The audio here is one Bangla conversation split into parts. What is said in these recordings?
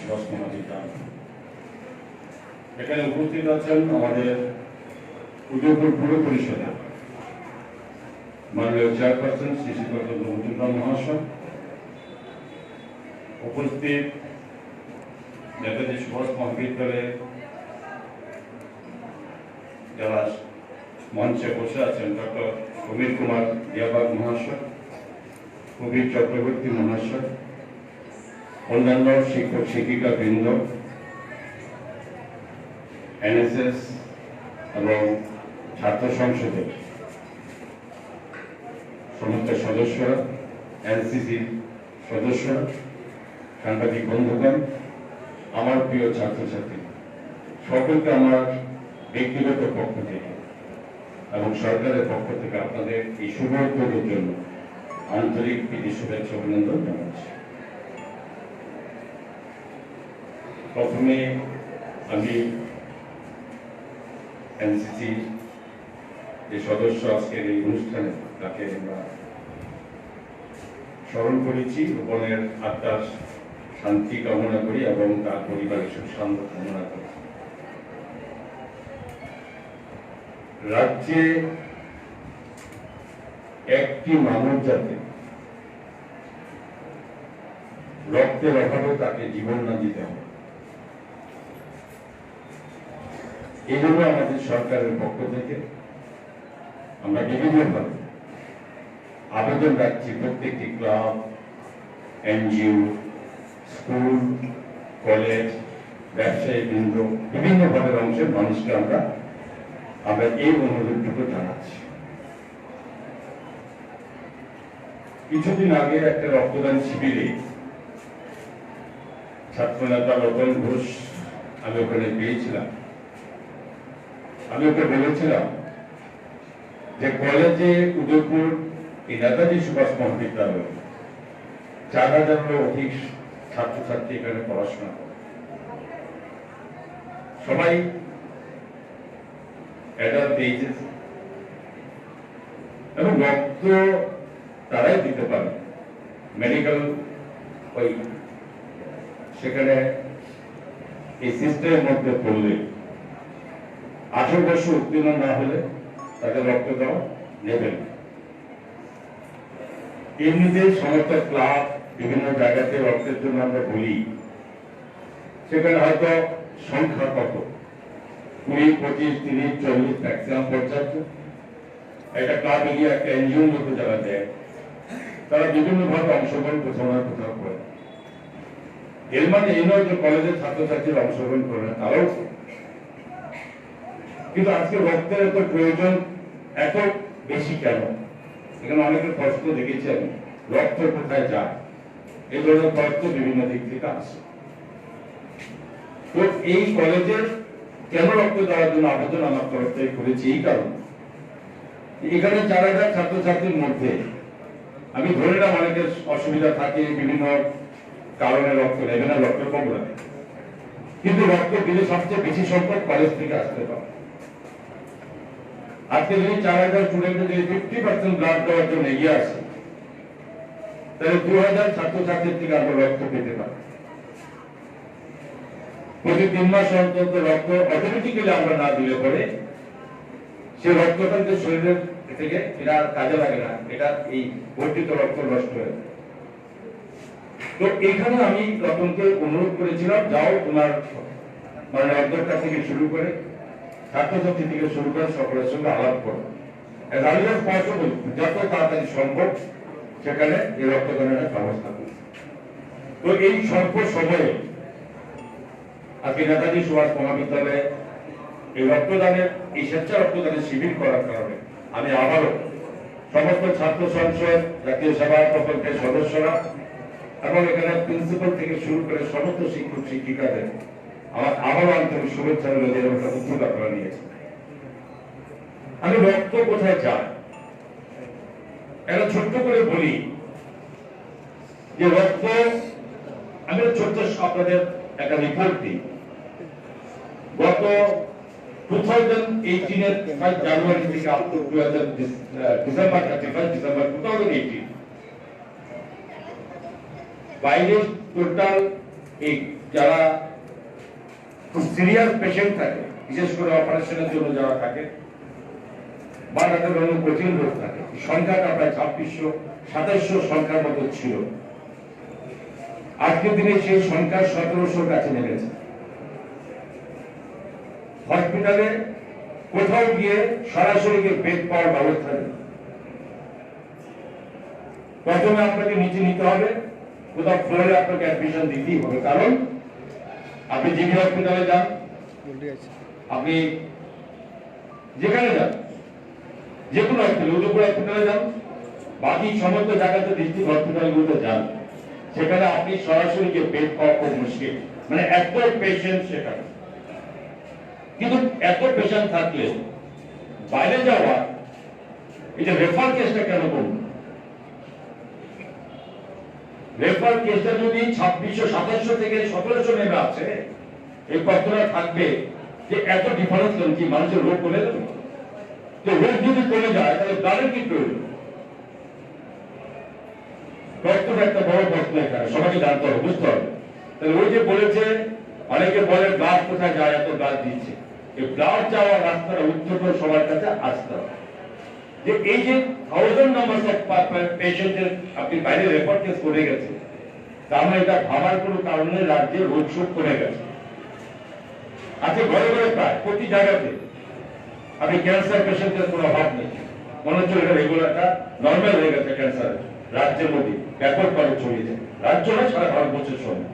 সুভাষ মহাবিদ্যালয়। এখানে উপস্থিত আছেন আমাদের উদয়পুর পৌর পরিষদের মাননীয় চেয়ারপারসন শ্রী শ্রীযুক্ত মজুমদার মহাশয়, উপস্থিত নেতাজি সুভাষ মহাবিদ্যালয়ে যারা মঞ্চে বসে আছেন ডক্টর সমীর কুমার দিয়াবাগ মহাশয়, কবির চক্রবর্তী মহাশয়, অন্যান্য শিক্ষক শিক্ষিকা বৃন্দ, এনএসএস এবং ছাত্র সংসদের সমস্ত সদস্যরা, এনসিসির সদস্যরা, সাংবাদিক বন্ধুগণ, আমার প্রিয় ছাত্রছাত্রী, সকলকে আমার ব্যক্তিগত পক্ষ থেকে এবং সরকারের পক্ষ থেকে আপনাদের এই শুভ উদ্যোগের জন্য আন্তরিক প্রীতি শুভেচ্ছা অভিনন্দন জানাচ্ছি। প্রথমে আমি এনসিসি যে সদস্য আজকের এই অনুষ্ঠানে তাকে আমরা স্মরণ করেছি, রূপনের আত্মার শান্তি কামনা করি এবং তার পরিবারের সুখ শান্তি কামনা করি। রাজ্যে একটি মানব জাতি রক্তের অভাবে তাকে জীবন না দিতে হবে, এই জন্য আমাদের সরকারের পক্ষ থেকে আমরা বিভিন্নভাবে আবেদন রাখছি প্রত্যেকটি ক্লাব, এনজিও, স্কুল, কলেজ, ব্যবসায়ী বৃন্দ, বিভিন্ন ভাবের অংশের মানুষকে আমরা এই অনুরোধটুকু জানাচ্ছি। কিছুদিন আগে একটা রক্তদান শিবিরে ছাত্র নেতা রতন ঘোষ আমি ওখানে পেয়েছিলাম। আমি ওকে বলেছিলাম যে কলেজে উদয়পুর এই নেতাজি সুভাষ মহাবিদ্যালয় 4000-এরও অধিক ছাত্রছাত্রী এখানে পড়াশোনা করে, সবাই অ্যাডাল্ট এইজেস এবং রক্ত তারাই দিতে পারে। মেডিকেল ওই সেখানে এই সিস্টেমের মধ্যে পড়লে 18 বছর উত্তীর্ণ না হলে তাদের রক্ত দেওয়া নেবেন। এমনিতে সমস্ত ক্লাব বিভিন্ন জায়গাতে রক্তের জন্য আমরা বলি, সেখানে হয়তো সংখ্যা কত 20, 25, 30, 40, ম্যাক্সিমাম 50। একটা ক্লাব এগিয়ে একটা এনজিওর মতো যারা দেয় তারা বিভিন্ন ভাবে অংশগ্রহণ কোথাও না কোথাও করে। এর মানে এই নয় যে কলেজের ছাত্রছাত্রীরা অংশগ্রহণ করে না, তারাও। কিন্তু আজকে রক্তের এত প্রয়োজন এত বেশি কেন? এখানে অনেকের প্রশ্ন দেখেছি আমি, রক্ত কোথায় যায়? এই ধরনের প্রশ্ন বিভিন্ন দিক থেকে আসে। তো এই কলেজের কেন রক্ত দেওয়ার জন্য আবেদন আমার তরফ থেকে করেছি এই কারণে, এখানে 4000 ছাত্রছাত্রীর মধ্যে আমি ধরে নিলাম অনেকের অসুবিধা থাকে, বিভিন্ন কারণে রক্ত নেবে না, রক্ত কম লাগে, কিন্তু রক্ত দিলে সবচেয়ে বেশি সংখ্যক কলেজ থেকে আসতে পারে। আজকে যদি 4000 স্টুডেন্টের যদি 50% ব্লাড দেওয়ার জন্য এগিয়ে আসে, তাহলে 2000 ছাত্রছাত্রীর থেকে আমরা রক্ত পেতে পারি। প্রতি 3 মাস অন্তত রক্ত অটোমেটিক্যালি আমরা না দিলে পরে সে রক্তটা শরীরের থেকে এটা কাজে লাগে না, এটা এই বর্ধিত রক্ত নষ্ট হয়ে। তো এখানে আমি রতনকে অনুরোধ করেছিলাম, যাও তোমার মানে অধ্যক্ষা থেকে শুরু করে ছাত্রছাত্রী থেকে শুরু করে সকলের সঙ্গে আলাপ করো, যত তাড়াতাড়ি সম্ভব সেখানে এই রক্তদানের ব্যবস্থা করি। তো এই স্বল্প সময়ে আজকে নেতাজি সুভাষ মহাবিদ্যালয়ে এই রক্তদানের এই স্বেচ্ছা রক্তদানের শিবির করার কারণে আমি আবারও সমস্ত ছাত্র সংসদ, জাতীয় সেবা প্রকল্পের সদস্যরা এবং এখানে প্রিন্সিপাল থেকে শুরু করে সমস্ত শিক্ষক শিক্ষিকাদের আমার আবারও আন্তরিক শুভেচ্ছা রইল যে একটা উদ্যোগ আপনারা নিয়েছেন। আমি রক্ত কোথায় যায় একটা ছোট্ট করে বলি যে রক্ত, আমি ছোট্ট আপনাদের একটা রিপোর্ট দিই। গত 2018 5 জানুয়ারি থেকে আপ টু ডিসেম্বর 2018 বাইরে টোটাল যারা খুব সিরিয়াস পেশেন্ট থাকে, বিশেষ করে অপারেশনের জন্য যারা থাকে বা তাদের অন্য কঠিন রোগ থাকে, সংখ্যাটা প্রায় 2600-2700 সংখ্যার মতো ছিল। আজকের দিনে সেই সংখ্যা 1700 কাছে নেমেছে। হসপিটালে কোথাও গিয়ে সরাসরি বেড পাওয়ার ব্যবস্থা নেই। প্রথমে আপনাকে নিচে নিতে হবে, কোথাও ফ্লোরে আপনাকে অ্যাডমিশন দিতেই হবে। কারণ আপনি জিবি হসপিটালে যান, আপনি যেখানে যান, যে কোনো হসপিটাল, উদয়পুর হসপিটালে যান, বাকি সমস্ত জায়গাতে ডিস্ট্রিক্ট হসপিটালগুলোতে যান, সেখানে আপনি সরাসরি যে বেড পাওয়া খুব মুশকিল, মানে এত পেশেন্ট সেখানে। কিন্তু এত পেশেন্ট থাকলে বাইরে যাওয়া, এই যে রেফার কেসটা কেন করব? রেফার কেসটা যদি 2600-2700 থেকে 1700 নেমে আছে, এই কতটা থাকবে যে এত ডিফারেন্স কেন? কি মানুষের রোগ কমে যাবে? তো রোগ যদি কমে যায় তাহলে ব্লাডের কি প্রয়োজন? রক্তটা একটা বড় প্রশ্ন এখানে, সবাইকে জানতে হবে, বুঝতে হবে। তাহলে ওই যে বলেছে, অনেকে বলে ব্লাড কোথায় যায়, এত ব্লাড দিচ্ছে। এই ব্লাড যাওয়ার রাস্তাটা উত্তর সবার কাছে আসতে হবে। যে এই যে 1000 নাম্বার অফ পেশেন্টের আপনি বাইরে রেফার কেস করে গেছে, তার মানে এটা ভাবার কোনো কারণে রাজ্যে রোগ শোক কমে গেছে। আজকে ঘরে ঘরে প্রায় প্রতি জায়গাতে আপনি ক্যান্সার পেশেন্টের কোনো অভাব নেই। মনে হচ্ছে এটা রেগুলারটা নর্মাল হয়ে গেছে ক্যান্সার রাজ্যের মধ্যে ব্যাপকভাবে ছড়িয়েছে। রাজ্য নয়, সারা ভারতবর্ষের সঙ্গে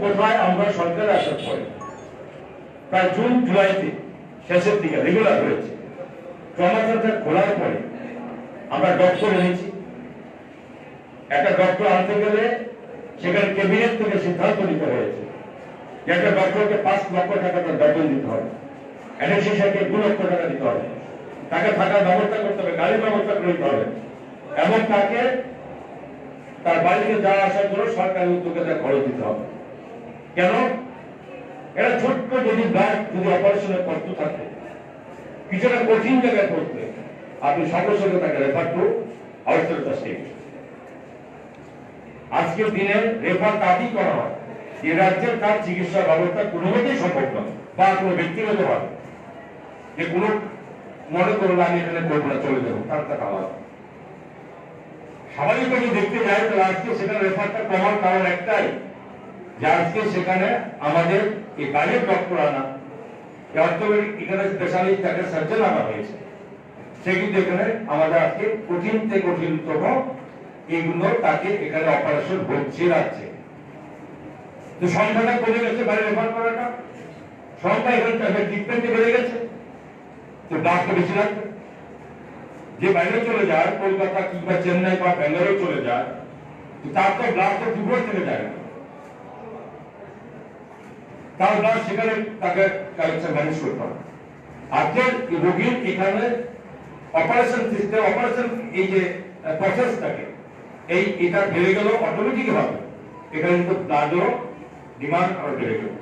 কোথায় আমরা সরকারে আসার পরে প্রায় জুন জুলাইতে শেষের দিকে রেগুলার হয়েছে। ট্রমা সেন্টার খোলার পরে আমরা ডক্টর এনেছি। একটা ডক্টর আনতে গেলে সেখানে ক্যাবিনেট থেকে সিদ্ধান্ত নিতে হয়েছে যে একটা ডক্টরকে 5 লক্ষ টাকা তার বেতন দিতে হবে, অ্যানেস্থেশিয়াকে 2 লক্ষ টাকা দিতে হবে, তাকে থাকার ব্যবস্থা করতে হবে, গাড়ির ব্যবস্থা করে দিতে হবে, এবং তাকে তার বাড়িতে যাওয়া আসার জন্য সরকারি উদ্যোগে তার খরচ দিতে হবে। কেন? এটা ছোট্ট যদি ব্লাড যদি অপারেশনের কষ্ট থাকে, কিছুটা কঠিন জায়গায় পড়তে, আপনি সঙ্গে সঙ্গে তাকে রেফার টু আউটসাইড স্টেট। আজকের দিনে রেফার তাকেই করা হয় যে রাজ্যের তার চিকিৎসা ব্যবস্থা কোনো মতেই সম্ভব নয়, বা কোনো ব্যক্তিগত ভাবে যে কোনো মনে করুন আমি এখানে করবো না, চলে যাবো, তার টাকা আলাদা। স্বাভাবিকভাবে দেখতে যায় তো আজকে সেখানে রেফারটা কমার কারণ একটাই, যে আজকে সেখানে আমাদের এই বাইরের ডক্টর আনা, অর্থোপেডিক এখানে স্পেশালিস্ট একটা সার্জন আনা হয়েছে, সে কিন্তু এখানে আমাদের আজকে কঠিন থেকে কঠিনতম এইগুলো তাকে এখানে অপারেশন হচ্ছে রাখছে। তো সংখ্যাটা কমে গেছে, বাইরে রেফার করাটা সংখ্যা এখানে ট্রিটমেন্টে বেড়ে গেছে, তো ডাক্তার বেশি লাগবে। যে বাইরে চলে যায়, কলকাতা কিংবা চেন্নাই বা ব্যাঙ্গালোর চলে যায়, তার তো ব্লাড তো ত্রিপুরা থেকে যায় না, তার ব্লাড সেখানে তাকে কালেকশন ম্যানেজ করতে হবে। আজকে রোগীর এখানে অপারেশন সিস্টেম, অপারেশন এই যে প্রসেসটাকে এটা বেড়ে গেল অটোমেটিক ভাবে, এখানে কিন্তু ব্লাডেরও ডিমান্ড আরো বেড়ে গেল।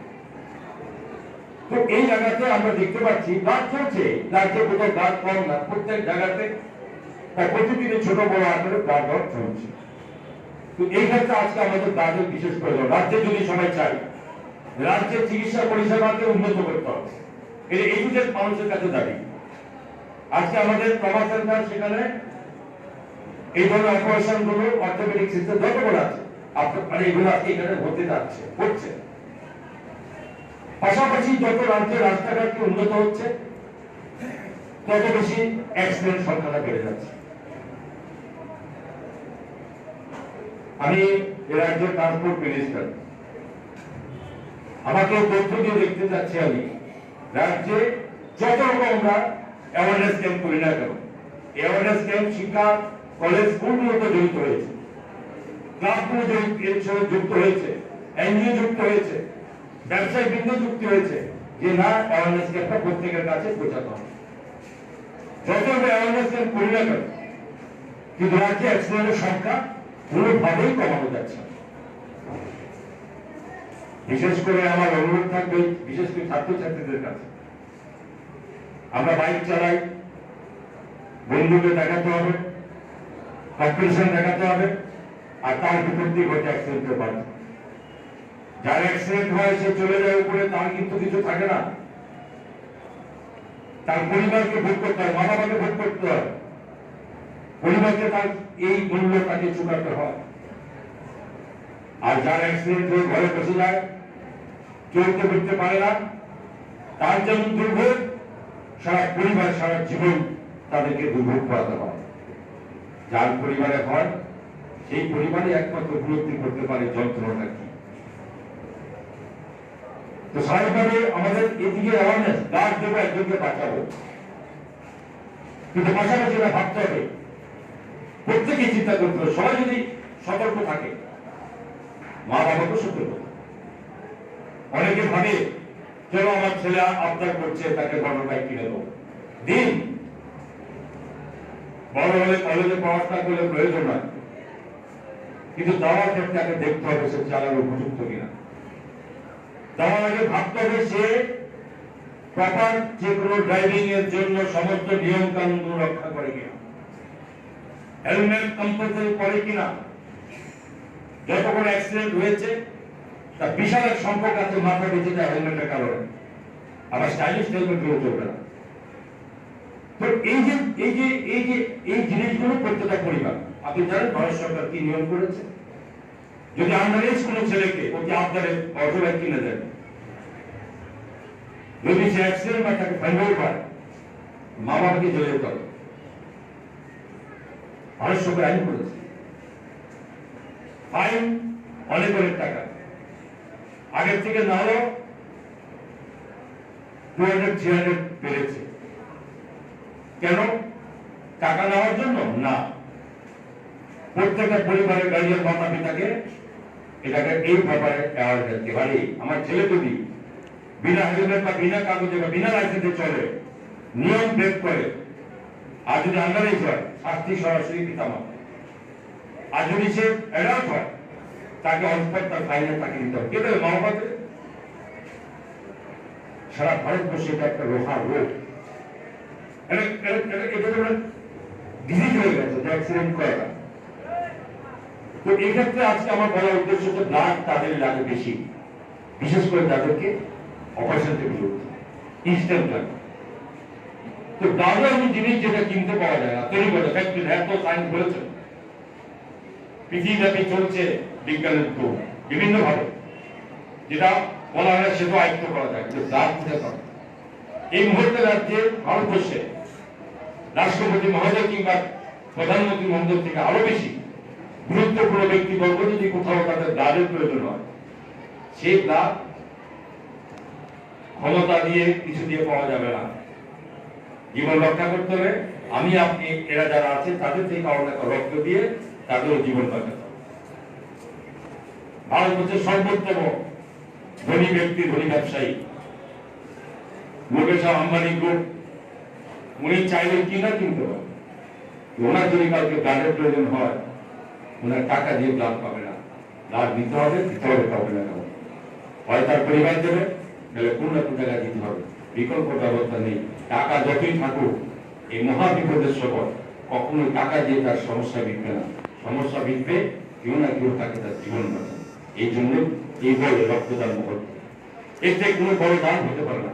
তো এই জায়গাতে আমরা দেখতে পাচ্ছি ব্লাড চলছে, রাজ্যে কোথাও ব্লাড কম না, প্রত্যেক জায়গাতে প্রতিদিনে ছোট বড় আকারে ব্লাড ডট চলছে। তো এই ক্ষেত্রে আজকে আমাদের ব্লাডের বিশেষ প্রয়োজন। রাজ্যে যদি সবাই চাই রাজ্যের চিকিৎসা পরিষেবাকে উন্নত করতে হবে, এই দুটো মানুষের কাছে দাবি। আজকে আমাদের ট্রমা সেন্টার, সেখানে এই ধরনের অপারেশন গুলো অর্থোপেডিক সিস্টেম যত বড় আছে আপনার এগুলো আজকে এখানে হতে যাচ্ছে, হচ্ছে। পাশাপাশি যত রাজ্যের রাস্তাঘাট উন্নত হচ্ছে, তত বেশি অ্যাক্সিডেন্ট সংখ্যাটা বেড়ে যাচ্ছে। আমি এ রাজ্যের ট্রান্সপোর্ট মিনিস্টার, আমাকে তথ্য দিয়ে দেখতে যাচ্ছি আমি রাজ্যে যত রকম আমরা অ্যাওয়ারনেস ক্যাম্প করি না কেন, অ্যাওয়ারনেস ক্যাম্প শিক্ষা কলেজ স্কুলগুলোতে জড়িত হয়েছে, ক্লাবগুলো যুক্ত হয়েছে, এনজিও যুক্ত হয়েছে, ব্যবসায়ী বৃন্দ যুক্ত হয়েছে, যে না অ্যাওয়ারনেস ক্যাম্পটা প্রত্যেকের কাছে পৌঁছাতে হবে। যত আমরা অ্যাওয়ারনেস ক্যাম্প করি না কেন, কিন্তু রাজ্যে অ্যাক্সিডেন্টের সংখ্যা কোনোভাবেই কমানো যাচ্ছে না। বিশেষ করে আমার অনুরোধ থাকবে, বিশেষ করে ছাত্রছাত্রীদের কাছে, আমরা বাইক চালাই, বন্ধুকে দেখাতে হবে, কম্পিটিশন দেখাতে হবে, আর তার ভিতর দিয়ে ঘটে অ্যাক্সিডেন্টের বাড়ছে। যার অ্যাক্সিডেন্ট হয় সে চলে যায় উপরে, তার কিন্তু কিছু থাকে না, তার পরিবারকে ভোগ করতে হয়, মা বাবাকে ভোগ করতে হয়, পরিবারকে তার এই মূল্য তাকে চুকাতে হয়। আর যার অ্যাক্সিডেন্ট হয়ে ঘরে বসে যায়, চলতে ফিরতে পারে না, তার যেমন দুর্ভোগ, সারা পরিবার সারা জীবন তাদেরকে দুর্ভোগ করাতে হয়। যার পরিবারে হয় সেই পরিবারে একমাত্র উপলব্ধি করতে পারে যন্ত্রণাটা কি। তো স্বাভাবিকভাবে আমাদের এদিকে অ্যাওয়ারনেস, গাছ দেবো, একজনকে বাঁচাবো, কিন্তু পাশাপাশি এটা ভাবতে হবে, প্রত্যেকে চিন্তা করতে হবে, সবাই যদি সতর্ক থাকে, মা বাবাকে সতর্ক। অনেকে ভাবে চলো আমার ছেলে আবদার করছে, তাকে বড় বাইক কিনে দেবো, দিন, বড় হলে কলেজে পড়াশোনা করলে প্রয়োজন নয়, কিন্তু দেওয়ার ক্ষেত্রে তাকে দেখতে হবে সে চালানোর উপযুক্ত কিনা। দেওয়ার আগে ভাবতে হবে সে প্রপার যে কোনো ড্রাইভিং এর জন্য সমস্ত নিয়ম কানুন রক্ষা করে কিনা, হেলমেট কম্পালসারি পরে কিনা। যত কোনো অ্যাক্সিডেন্ট হয়েছে তার বিশাল এক সংখ্যক আছে মাথা বেঁচে যায় হেলমেটের কারণে, আবার স্টাইলিশ হেলমেট গুলো চলবে না। তো এই জিনিসগুলো প্রত্যেকটা পরিবার, আপনি জানেন ভারত সরকার কি নিয়ম করেছে, যদি আন্ডার এজ কোনো ছেলেকে অতি আবদারে অটো বাইক কিনে দেন, যদি সে অ্যাক্সিডেন্ট বা তাকে ফাইনাল হয়, মা বাবাকে জেলে যেতে হবে। ভারত সরকার আইন করেছে, ফাইন অনেক অনেক টাকা, আগের থেকে না হলেও 200-300 বেড়েছে। কেন? টাকা নেওয়ার জন্য না, প্রত্যেকটা পরিবারের গার্জিয়ান মাতা পিতাকে এটাকে এই ব্যাপারে অ্যাওয়ার্ড দিতে পারে। আমার ছেলে যদি বিনা হেলমেট বা বিনা কাগজে বা বিনা লাইসেন্সে চলে, নিয়ম ব্রেক করে, আর যদি আন্ডারেজ হয় শাস্তি সরাসরি পিতামাতা, আর যদি সে অ্যাডাল্ট হয় তাকে অনস্পট তার ফাইনে তাকে দিতে হবে। কে দেবে? মা বাবাকে। সারা ভারতবর্ষে এটা একটা লোহার রোগ, ডিজিজ হয়ে গেছে অ্যাক্সিডেন্ট করা। তো এই ক্ষেত্রে আজকে আমার বলার উদ্দেশ্য হচ্ছে ব্লাড তাদের লাগে বেশি, বিশেষ করে তাদেরকে অপারেশন টেবিল ইনস্ট্যান্ট লাগে। তো ব্লাডও এমন জিনিস যেটা কিনতে পাওয়া যায় না, তৈরি করে ফ্যাক্টরি, এত সায়েন্স বলেছে, পৃথিবীব্যাপী চলছে বিজ্ঞানের তো বিভিন্ন ভাবে, যেটা বলা হয় সেটা আয়ত্ত করা যায়, কিন্তু ব্লাড কোথায় পাবে? এই মুহূর্তে রাজ্যে ভারতবর্ষে রাষ্ট্রপতি মহোদয় কিংবা প্রধানমন্ত্রী মহোদয় থেকে আরো বেশি গুরুত্বপূর্ণ ব্যক্তিবর্গ যদি কোথাও তাদের ব্লাডের প্রয়োজন হয়, সেই ব্লাড ক্ষমতা দিয়ে কিছু দিয়ে পাওয়া যাবে না। জীবন রক্ষা করতে হবে, আমি আপনি এরা যারা আছে তাদের থেকে কারো না কারো রক্ত দিয়ে তাদেরও জীবন বাঁচাতে হবে। ভারতবর্ষের সর্বোত্তম ধনী ব্যক্তি, ধনী ব্যবসায়ী মুকেশ আম্বানি গ্রুপ, উনি চাইলে কিনা কিনতে পারেন, ওনার যদি কাউকে ব্লাডের প্রয়োজন হয়, ওনার টাকা দিয়ে ব্লাড পাবে না, ব্লাড দিতে হবে, পাবে না, হয় তার পরিবার দেবে, তাহলে কোন না কোন টাকা দিতে হবে, বিকল্প ব্যবস্থা নেই। টাকা যতই থাকুক, এই মহা বিপদের সময় কখনো টাকা দিয়ে তার সমস্যা মিটবে না, সমস্যা মিটবে কেউ না কেউ তাকে তার জীবন বাঁচাবে। এই জন্য এই বলে রক্তদান মহৎ, এর থেকে কোনো বড় দান হতে পারে না।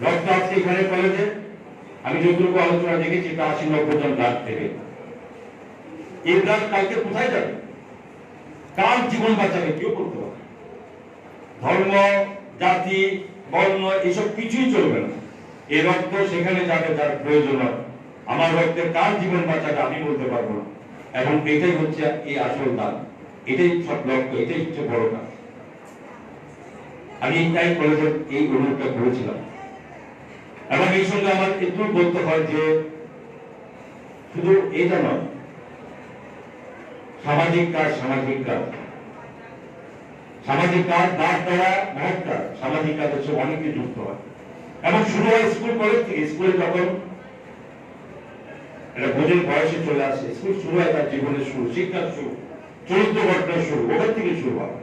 রক্ত আজকে এখানে কলেজে আমি যতটুকু আলোচনা দেখেছি, 80-90 জন ব্লাড দেবে। এই ব্লাড কালকে কোথায় যাবে, কার জীবন বাঁচাবে কেউ করতে পারে। ধর্ম, জাতি, বর্ণ এসব কিছুই চলবে না, এই রক্ত সেখানে যাবে যার প্রয়োজন হয়। আমার রক্তের কার জীবন বাঁচাবে আমি বলতে পারবো না, এবং এটাই হচ্ছে এই আসল দান, এটাই সব লক্ষ্য, এটাই হচ্ছে বড় কাজ। আমি তাই কলেজের এই অনুরোধটা করেছিলাম। এবং এই সঙ্গে আমার একটু বলতে হয় যে শুধু এটা নয়, সামাজিক কাজ, সামাজিক কাজ, সামাজিক কাজ দাঁড় দেওয়া মহৎ কাজ, সামাজিক কাজের সঙ্গে অনেকে যুক্ত হয়। এবং শুরু হয় স্কুল কলেজ থেকে। স্কুলে যখন একটা বোঝের বয়সে চলে আসে, স্কুল শুরু হয় তার জীবনের শুরু, শিক্ষার শুরু, চরিত্র গঠনের শুরু, ওখান থেকে শুরু হয়।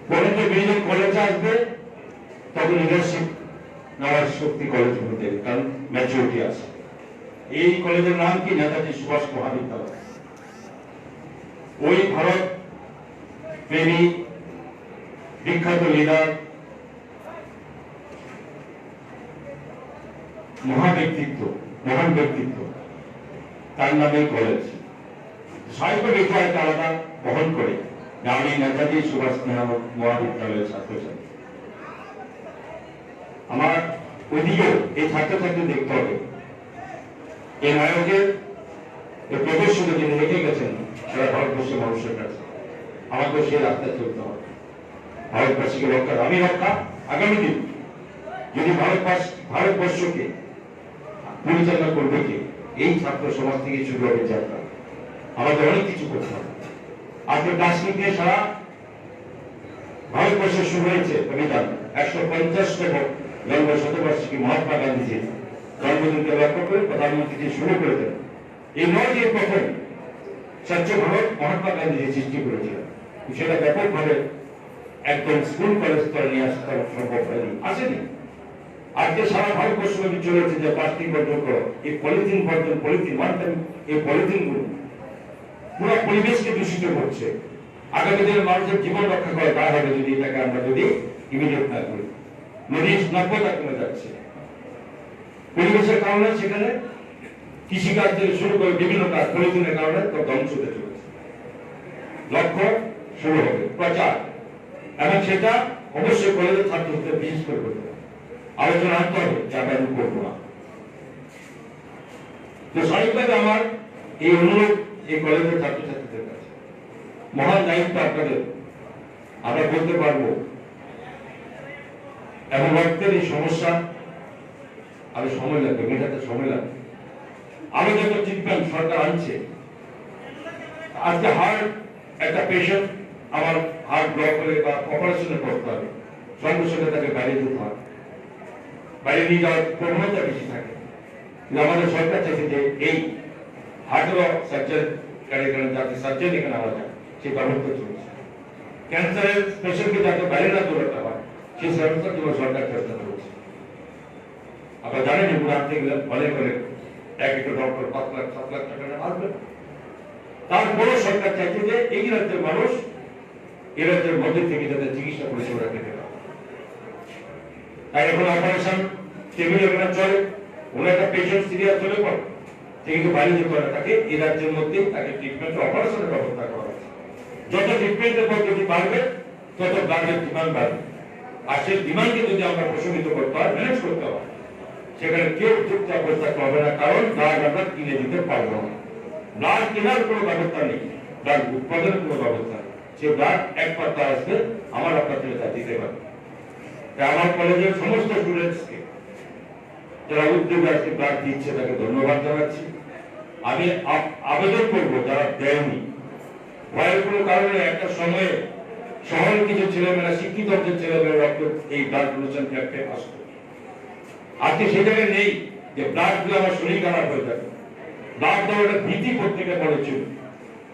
কলেজে বেরিয়ে কলেজে আসবে, তখন লিডারশিপ নেওয়ার শক্তি কলেজ হতে দেবে, কারণ ম্যাচুরিটি আছে। এই কলেজের নাম কি? নেতাজি সুভাষ মহাবিদ্যালয়। ওই ভারত প্রেমী বিখ্যাত লিডার, মহান ব্যক্তিত্ব, তার নামে কলেজ সাহিত্য বিষয়টা আলাদা বহন করে আমি নেতাজি সুভাষ মহাবিদ্যালয়ের ছাত্রছাত্রী। আমার ওইদিকেও এই ছাত্রছাত্রী দেখতে হবে, এই নায়কের প্রদর্শনী যিনি রেখে গেছেন সারা ভারতবর্ষের মানুষের কাছে। আমাকে সেই রাস্তায় চলতে হবে, ভারতবাসীকে রক্ষা। আমি রক্ষা আগামী দিন যদি ভারতবর্ষকে পরিচালনা করবে কে, এই ছাত্র সমাজ থেকে শুরু হবে যাত্রা। আমাদের অনেক কিছু করতে হবে। আজকে কাশ্মীর নিয়ে সারা ভারতবর্ষে শুরু হয়েছে অভিযান। 150তম জন্ম শতবার্ষিকী মহাত্মা গান্ধীজির জন্মদিনকে লক্ষ্য করে প্রধানমন্ত্রী শুরু করে দেন। এই নয় যে প্রথম স্বচ্ছ ভারত মহাত্মা গান্ধীজি সৃষ্টি করেছিলেন, সেটা ব্যাপকভাবে একদম স্কুল কলেজ স্তরে নিয়ে আসতে সম্ভব হয়নি, আসেনি। আজকে সারা ভারতবর্ষব্যাপী চলেছে যে প্লাস্টিক বর্জন করো, এই পলিথিন বর্জন, পলিথিন ওয়ান টাইম, এই পলিথিন গুলো পুরো পরিবেশকে দূষিত করছে। আগামী দিনের মানুষের জীবন রক্ষা করা তা হবে যদি এটাকে আমরা যদি ইমিডিয়েট না করি। নদীর নাব্যতা কমে যাচ্ছে পরিবেশের কারণে, সেখানে কৃষিকাজ থেকে শুরু করে বিভিন্ন কাজ পলিথিনের কারণে তো ধ্বংস হতে চলেছে। লক্ষ্য শুরু হবে প্রচার, এবং সেটা অবশ্যই কলেজের ছাত্রদের বিশেষ করে করতে হবে, আলোচনা আনতে হবে, যাতে আমি করবো না। তো স্বাভাবিকভাবে আমার এই অনুরোধ এই কলেজের ছাত্রছাত্রীদের কাছে, মহান দায়িত্ব আপনাদের। আমরা বলতে পারবো এবং রক্তের এই সমস্যা আরো সময় লাগবে, মেটাতে সময় লাগবে। আরো যত ট্রিটমেন্ট সরকার আনছে, আজকে হার্ট একটা পেশেন্ট আমার হার্ট ব্লক হলে বা অপারেশনে করতে হবে, সঙ্গে সঙ্গে তাকে বাইরে যেতে হবে, বাইরে নিয়ে যাওয়ার প্রবণতা বেশি থাকে। কিন্তু আমাদের সরকার চাইছে যে এই হার্টের সার্জারি যাতে সার্জারি এখানে আনা যায়, সেই ব্যবস্থা চলছে। ক্যান্সারের পেশেন্টকে যাতে বাইরে না দৌড়াতে হয়, সেই ব্যবস্থার জন্য সরকার চেষ্টা করছে। আপনারা জানেন যে আনতে গেলে অনেক এক একটা ডক্টর 5 লাখ 7 লাখ টাকা আসবে। তারপরও সরকার চাইছে যে এই রাজ্যের মানুষ এই রাজ্যের মধ্যে থেকে যাতে চিকিৎসা পরিষেবা পেতে পারে। তাই এখন অপারেশন টেবিল এখানে চলে, ওনার একটা পেশেন্ট সিরিয়াস হলে পর কিন্তু বাইরে যেতে পারে, তাকে এই রাজ্যের মধ্যে তাকে ট্রিটমেন্ট অপারেশনের ব্যবস্থা করা হয়েছে। যত ট্রিটমেন্টের পদ্ধতি বাড়বে তত ব্লাডের ডিমান্ড বাড়বে, আর সেই ডিমান্ডকে যদি আমরা প্রশমিত করতে হয়, ম্যানেজ করতে হয়, সেখানে কেউ চুপচাপ বসে হবে না, কারণ ব্লাড আমরা কিনে দিতে পারবো না। ব্লাড কেনার কোনো ব্যবস্থা নেই, ব্লাড উৎপাদনের কোনো ব্যবস্থা নেই। সে ব্লাড একমাত্র আসবে আমার আপনার থেকে তা দিতে পারবে। আমার কলেজের সমস্ত স্টুডেন্টসকে যারা উদ্যোগে আজকে ব্লাড দিচ্ছে তাকে ধন্যবাদ জানাচ্ছি। আমি আবেদন করবো যারা দেয়নি, ভয়ের কোনো কারণে একটা সময়ে শহরের কিছু ছেলেমেয়েরা, শিক্ষিত ছেলেমেয়েরা রক্ত এই ব্লাড ডোনেশন ক্যাম্পে আসতো, আজকে সেই জায়গায় নেই যে ব্লাড দিলে আমার শরীর খারাপ হয়ে যাবে। ব্লাড দেওয়ার একটা ভীতি প্রত্যেকে পড়েছিল,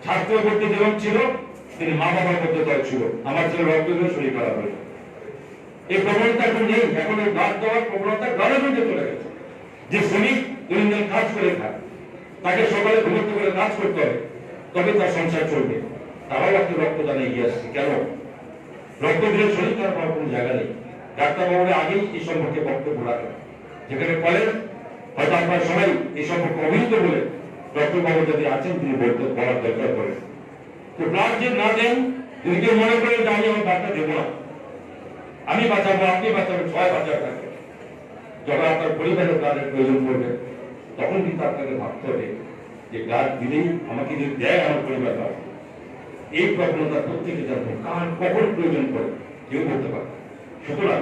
ছাত্র করতে যেমন ছিল তিনি মা বাবার মধ্যে দল ছিল, আমার ছেলে রক্ত দিলে শরীর খারাপ হয়ে যাবে। এই প্রবণতা এখন নেই, এখন এই ব্লাড দেওয়ার প্রবণতা গ্রামে গঞ্জে চলে গেছে। যে শ্রমিক দৈনন্দিন কাজ করে খায়, তাকে সকালে ঘুমোতে করে কাজ করতে হবে, তবে তার সংসার চলবে। তারাও আপনি রক্তদানে এগিয়ে আসছে। কেন? রক্ত দিলে শরীর খারাপ হওয়ার কোনো জায়গা নেই। ডাক্তারবাবুরা আগেই এই সম্পর্কে বক্তব্য রাখেন, যেখানে বলেন হয়তো আপনার সবাই এই সম্পর্কে অভিহিত বলে ডক্টরবাবু যদি আছেন তিনি বলার দরকার করেন। তো ব্লাড যে না দেন, যদি কেউ মনে করেন যে আমি আমার ব্লাডটা দেবো না, আমি বাঁচাবো, আপনি বাঁচাবেন, সবাই বাঁচাবে থাকে, যখন আপনার পরিবারের ব্লাডের প্রয়োজন পড়বে তখন কিন্তু আপনাকে ভাবতে হবে যে ব্লাড দিলেই আমাকে যদি দেয় আমার পরিবার বাঁচবে। এই প্রবণতা প্রত্যেকে জানবো, কার কখন প্রয়োজন পড়ে কেউ বলতে পারে। সুতরাং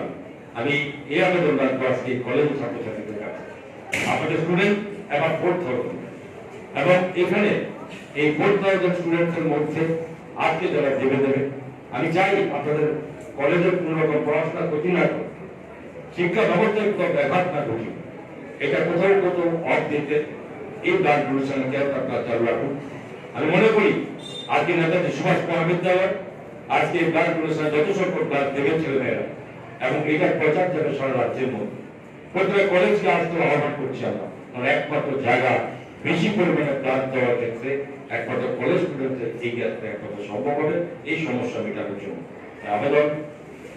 আমি এই আবেদন রাখবো আজকে কলেজের ছাত্রছাত্রীদের কাছে, আমাদের স্টুডেন্ট এবার 4,000 এবং এখানে এই 4,000 স্টুডেন্টের মধ্যে আজকে যারা দেবে, আমি চাই আপনাদের কলেজের কোন রকম পড়াশোনা ক্ষতি না করে, শিক্ষা ব্যবস্থায় কোথাও ব্যাঘাত না ঘটি, এটা কোথাও কোথাও অফ দিতে এই ব্লাড ডোনেশন ক্যাম্প আপনারা চালু রাখুন। আমি মনে করি আজকে নেতাজি সুভাষ মহাবিদ্যালয় আজকে ব্লাড ডোনেশন যত সংখ্যক ব্লাড দেবেন ছেলেমেয়েরা, এবং এটার প্রচার যাবে সারা রাজ্যের মধ্যে। প্রত্যেক কলেজকে আসতে আহ্বান করছি আমরা, কারণ একমাত্র জায়গা বেশি পরিমাণে ব্লাড দেওয়ার ক্ষেত্রে একমাত্র কলেজ স্টুডেন্টদের এগিয়ে আসতে একমাত্র সম্ভব হবে এই সমস্যা মেটানোর জন্য। আবেদন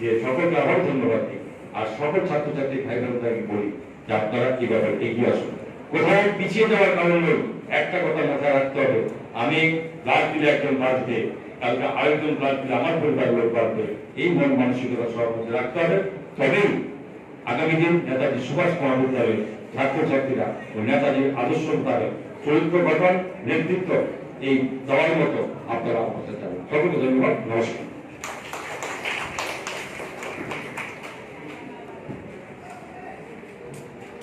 যে সকলকে আবার ধন্যবাদ দিই। আর সকল ছাত্রছাত্রী ভাই বোনদেরকে বলি যে আপনারা কি ব্যাপারে এগিয়ে আসুন, কোথাও পিছিয়ে যাওয়ার কারণ নেই। একটা কথা মাথায় রাখতে হবে, আমি ব্লাড দিলে একজন বাঁচবে, কালকে আরেকজন ব্লাড দিলে আমার পরিবার লোক বাঁচবে, এই মন মানসিকতা সর্বদা রাখতে হবে। তবেই আগামী দিন নেতাজি সুভাষ মহাবিদ্যালয়ের ছাত্রছাত্রীরা ও নেতাজির আদর্শ মোতাবেক চরিত্র গঠন, নেতৃত্ব এই দেওয়ার মতো আপনারা অবস্থা চাবেন। সকলকে ধন্যবাদ, নমস্কার।